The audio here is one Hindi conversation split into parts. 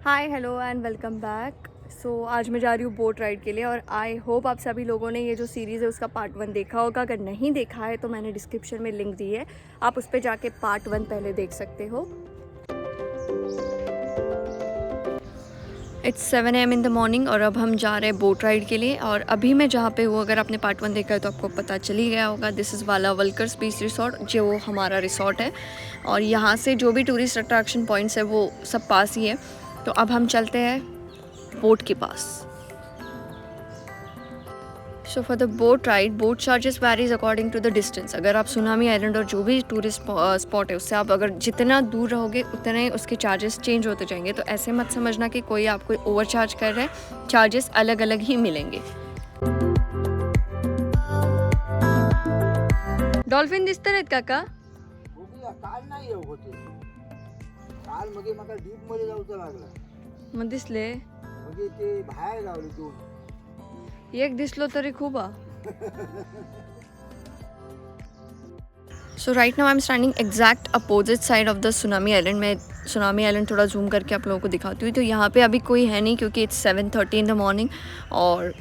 Hi hello and welcome back. आज मैं जा रही हूँ बोट राइड के लिए और आई होप आप सभी लोगों ने ये जो सीरीज़ है उसका पार्ट 1 देखा होगा। अगर नहीं देखा है तो मैंने डिस्क्रिप्शन में लिंक दी है, आप उस पर जाके पार्ट 1 पहले देख सकते हो। It's 7 AM in the morning और अब हम जा रहे हैं बोट राइड के लिए। और अभी मैं जहाँ पे हूँ, अगर आपने पार्ट 1 देखा है तो आपको पता चल ही गया होगा, दिस इज़ वाला वल्कर्स बीच रिसोर्ट, जो हमारा रिसोर्ट है। और यहाँ से जो भी टूरिस्ट अट्रैक्शन पॉइंट्स है वो सब पास ही है। तो अब हम चलते हैं बोट के पास। So for the boat ride, boat charges varies according to the distance. अगर आप सुनामी आइलैंड और जो भी टूरिस्ट स्पॉट है उससे आप अगर जितना दूर रहोगे उतने उसके चार्जेस चेंज होते जाएंगे। तो ऐसे मत समझना कि कोई आपको ओवर चार्ज कर रहा है, चार्जेस अलग अलग ही मिलेंगे। डॉल्फिन दिसत आहेत काका? काल नाही येऊ होते. काल मगे मला डीप मध्ये जाऊचं लागलं. मग दिसले म्हणजे ते बाहेर गावले दोन. एक दिसलो तरी खूप आ. So right now I am standing exact opposite side of the tsunami island. मैं सुनामी आइलैंड थोड़ा जूम करके आप लोगों को दिखाती हूँ। तो यहाँ पे अभी कोई है नहीं क्योंकि इट्स 7:30 इन द मॉर्निंग और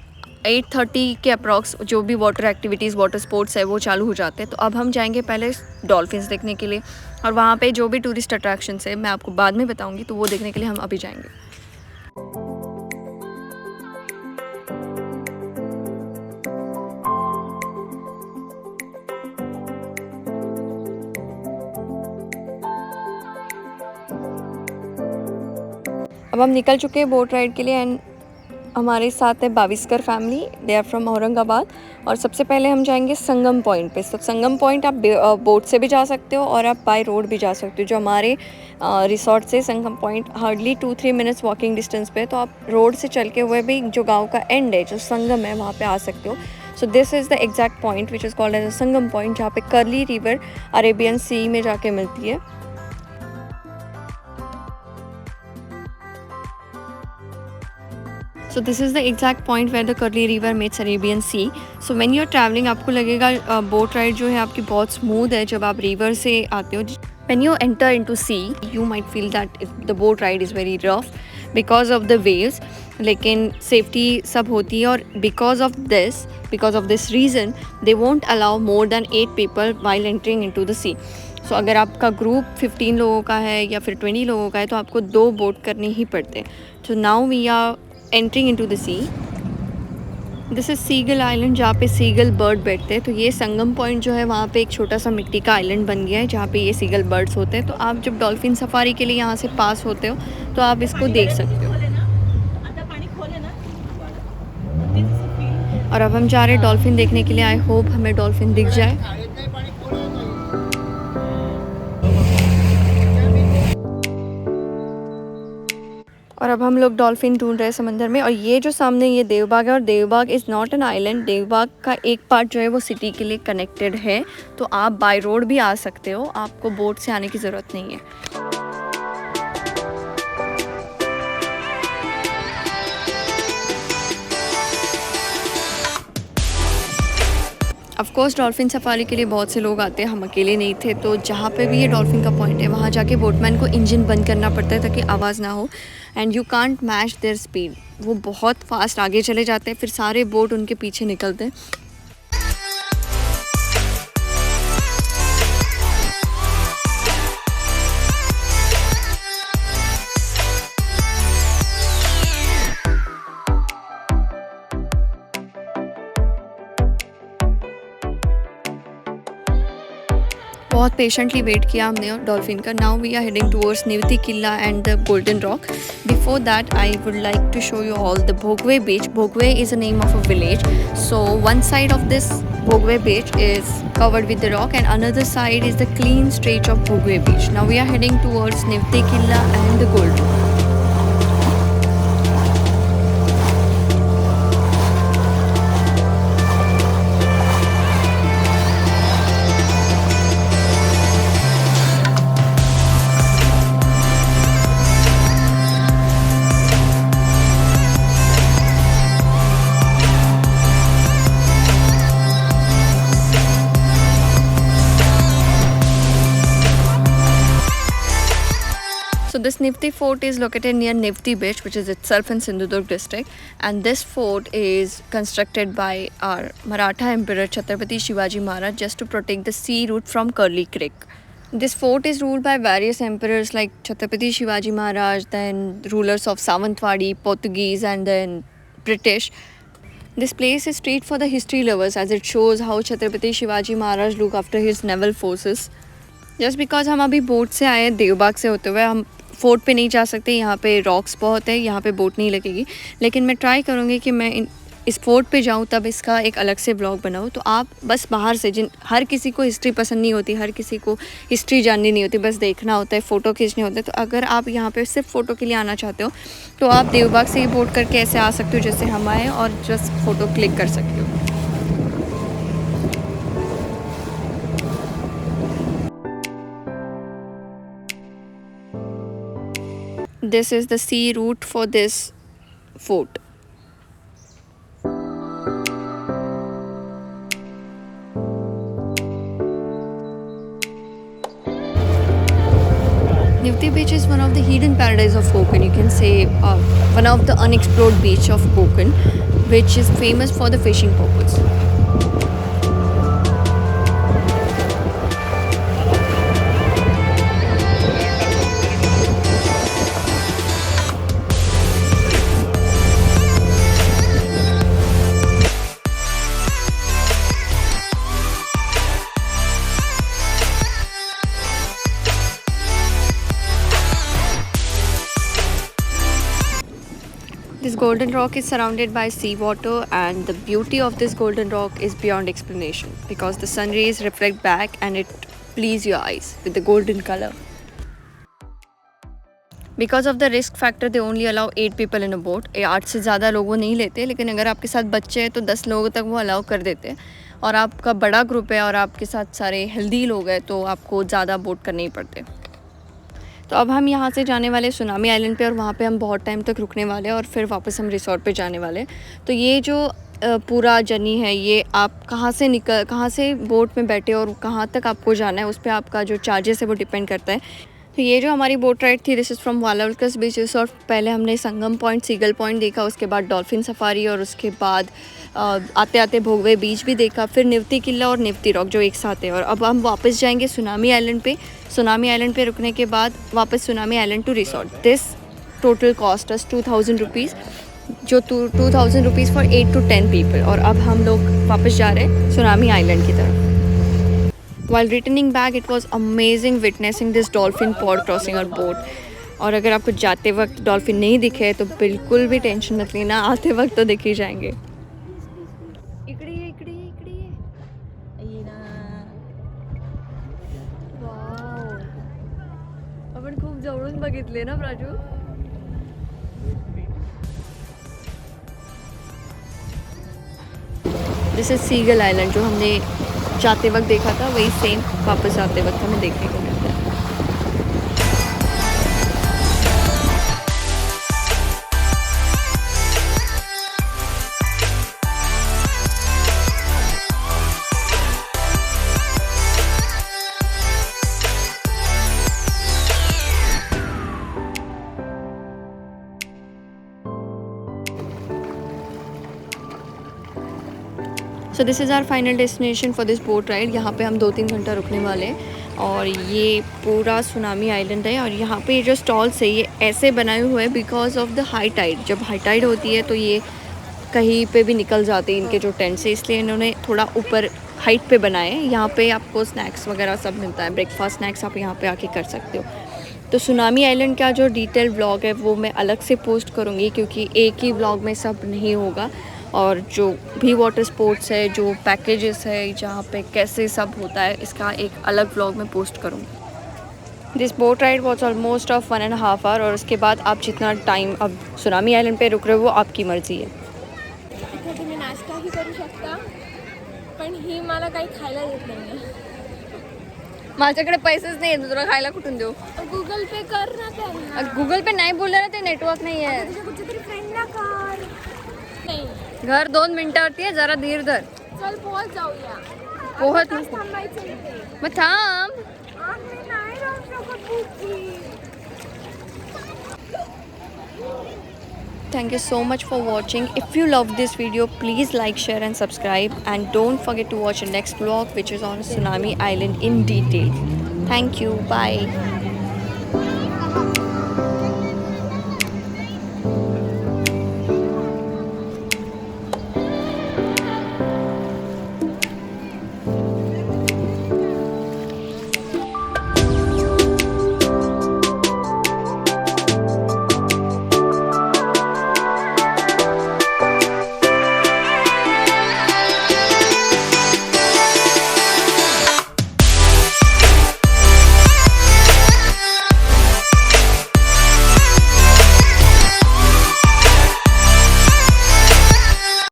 8:30 के अप्रॉक्स जो भी वाटर एक्टिविटीज़, वाटर स्पोर्ट्स है वो चालू हो जाते हैं। तो अब हम जाएंगे पहले डॉल्फिन्स देखने के लिए, और वहाँ पे जो भी टूरिस्ट अट्रैक्शंस है मैं आपको बाद में बताऊँगी, तो वो देखने के लिए हम अभी जाएंगे। अब हम निकल चुके हैं बोट राइड के लिए एंड हमारे साथ है Baviskar family, they are from Aurangabad. और सबसे पहले हम जाएंगे संगम पॉइंट पे। तो संगम पॉइंट आप बोट से भी जा सकते हो और आप बाय रोड भी जा सकते हो। जो हमारे रिसोर्ट से Sangam point hardly 2-3 minutes walking distance पे, तो आप रोड से चल के हुए भी जो गाँव का एंड है, जो संगम है, वहाँ पर आ सकते हो। So this is the exact point which is called as a sangam point, जहाँ पे कर्ली रिवर अरेबियन सी में जाके मिलती है। So this is the exact point where the Curly River meets Arabian Sea. So when you are traveling, आपको लगेगा बोट राइड जो है आपकी बहुत स्मूथ है जब आप रिवर से आते हो। When you enter into sea, you might feel that the boat ride is very rough because of the waves. लेकिन सेफ्टी सब होती है और because of this reason, they won't allow more than 8 people while entering into the sea. So अगर आपका ग्रुप 15 लोगों का है या फिर 20 लोगों का है तो आपको 2 बोट करने ही पड़ते हैं। So now we are entering into the sea. This is seagull island, जहाँ पे सीगल बर्ड बैठते हैं। तो ये संगम पॉइंट जो है वहाँ पे एक छोटा सा मिट्टी का आइलैंड बन गया है जहाँ पे ये सीगल बर्ड्स होते हैं। तो आप जब डॉल्फिन सफारी के लिए यहाँ से पास होते हो तो आप इसको देख सकते हो। और अब हम जा रहे हैं डॉल्फिन देखने के लिए। आई होप हमें डॉल्फिन दिख जाए। और अब हम लोग डॉल्फिन ढूंढ रहे हैं समंदर में। और ये जो सामने ये देवबाग है, और Devbag is not an island. Devbag का एक पार्ट जो है वो सिटी के लिए कनेक्टेड है, तो आप बाय रोड भी आ सकते हो, आपको बोट से आने की ज़रूरत नहीं है। ऑफ कोर्स डॉल्फिन सफारी के लिए बहुत से लोग आते हैं, हम अकेले नहीं थे। तो जहाँ पे भी ये डॉल्फिन का पॉइंट है वहाँ जाके बोटमैन को इंजन बंद करना पड़ता है ताकि आवाज़ ना हो, and you can't match there speed. वो बहुत फास्ट आगे चले जाते हैं, फिर सारे बोट उनके पीछे निकलते हैं। बहुत पेशेंटली वेट किया हमने डॉल्फिन का। Now we are heading towards Nivati Killa and the golden rock. Before that I would like to show you all the Bhogwe beach. Bhogwe is a name of a village. So one side of this Bhogwe beach is covered with the rock and another side is the clean stretch of Bhogwe beach. Now we are heading towards Nivte Killa and the Gold Rock. this Nifty fort is located near Nifty beach, which is itself in Sindhudurg district, and this fort is constructed by our Maratha emperor Chhatrapati Shivaji Maharaj just to protect the sea route from Curly Creek. This fort is ruled by various emperors like Chhatrapati Shivaji Maharaj, then rulers of Savantwadi, Portuguese, and then British. This place is treated for the history lovers as it shows how Chhatrapati Shivaji Maharaj look after his naval forces. Just because हम अभी बोट से आए हैं देवबाग से होते हुए, हम फोर्ट पे नहीं जा सकते, यहाँ पे रॉक्स बहुत है, यहाँ पे बोट नहीं लगेगी, लेकिन मैं ट्राई करूँगी कि मैं इस फोर्ट पे जाऊँ तब इसका एक अलग से ब्लॉग बनाऊँ। तो आप बस बाहर से, हर किसी को हिस्ट्री पसंद नहीं होती, हर किसी को हिस्ट्री जाननी नहीं होती, बस देखना होता है, फ़ोटो खींचने होते हैं। तो अगर आप यहाँ पे सिर्फ फ़ोटो के लिए आना चाहते हो तो आप देवबाग से ही बोट करके ऐसे आ सकते हो जैसे हम आए, और जस्ट फ़ोटो क्लिक कर सकते हो। This is the sea route for this fort. Nifty beach is one of the hidden paradise of Konkan. You can say one of the unexplored beach of Konkan, which is famous for the fishing purpose. This golden rock is surrounded by seawater, and the beauty of this golden rock is beyond explanation because the sun rays reflect back and it please your eyes with the golden color. Because of the risk factor, they only allow 8 people in a boat. 8 से ज़्यादा लोग वो नहीं लेते, लेकिन अगर आपके साथ बच्चे हैं तो 10 लोगों तक वो अलाउ कर देते हैं, और आपका बड़ा ग्रुप है और आपके साथ सारे हेल्दी लोग हैं तो आपको ज़्यादा बोट करने ही पड़ते। तो अब हम यहाँ से जाने वाले सुनामी आइलैंड पे, और वहाँ पे हम बहुत टाइम तक रुकने वाले हैं और फिर वापस हम रिसोर्ट पे जाने वाले। तो ये जो पूरा जर्नी है, ये आप कहाँ से बोट में बैठे और कहाँ तक आपको जाना है, उस पर आपका जो चार्जेस है वो डिपेंड करता है। तो ये जो हमारी बोट राइड थी, this is from Walawalkar beach resort. पहले हमने संगम पॉइंट, सीगल पॉइंट देखा, उसके बाद डॉल्फिन सफारी, और उसके बाद आते आते भोगवे बीच भी देखा, फिर निफ्टी किला और निफ्टी रॉक जो एक साथ है। और अब हम वापस जाएंगे सुनामी आइलैंड पे। सुनामी आइलैंड पे रुकने के बाद वापस tsunami island to resort. This total cost us 2000 rupees, जो 2000 रुपीज़ फॉर 8 to 10 पीपल। और अब हम लोग वापस जा रहे हैं सुनामी आइलैंड की तरफ। While returning back, it was amazing witnessing this dolphin pod crossing our boat. और अगर आपको जाते वक्त डॉल्फिन नहीं दिखे तो बिल्कुल भी टेंशन मत लेना, आते वक्त तो दिख ही जाएंगे। इकडे वाव, आपण खूप जवळून बघितले ना Praju. This is seagull island, जो हमने जाते वक्त देखा था वही सेम वापस आते वक्त हमें देखने को मिलता है। So this is our final destination for this boat ride. यहाँ पे हम 2-3 घंटा रुकने वाले हैं, और ये पूरा सुनामी आइलैंड है। और यहाँ पे जो स्टॉल्स है ये ऐसे बनाए हुए हैं because of the high tide. जब हाई टाइड होती है तो ये कहीं पे भी निकल जाते हैं इनके जो टेंट से, इसलिए इन्होंने थोड़ा ऊपर हाइट पे बनाए हैं। यहाँ पे आपको स्नैक्स वगैरह सब मिलता है, ब्रेकफास्ट स्नैक्स आप यहाँ पे आके कर सकते हो। तो सुनामी आइलैंड का जो डिटेल व्लॉग है वो मैं अलग से पोस्ट करूँगी, क्योंकि एक ही व्लॉग में सब नहीं होगा। और जो भी वाटर स्पोर्ट्स है, जो पैकेजेस है, जहाँ पे कैसे सब होता है, इसका एक अलग व्लॉग में पोस्ट करूँगी। This boat ride was almost of 1.5 hour, और उसके बाद आप जितना टाइम अब सुनामी आइलैंड पे रुक रहे हो वो आपकी मर्जी है। तुम्ही नाश्ताही करू शकता, पण ही मला काही खायला देत नाही। माझ्याकडे पैसेच नाही आहेत, तुला खायला कुठून देऊ? गूगल पे कर ना त्यांना। गूगल पे नाही बोललं ना, ते नेटवर्क नाही आहे। तुझ्या कुठच्यातरी फ्रेंडला कर। नाही, घर 2 मिनिटावरती आहे, जरा धीर धर। चल पोहोच जाऊया। पोहत तास थांबायचं इथे। मग थांब। मी नाही राहू शकत भूकी। Thank you so much for watching. If you love this video, please like, share and subscribe, and don't forget to watch the next vlog which is on Tsunami Island in detail. Thank you. Bye.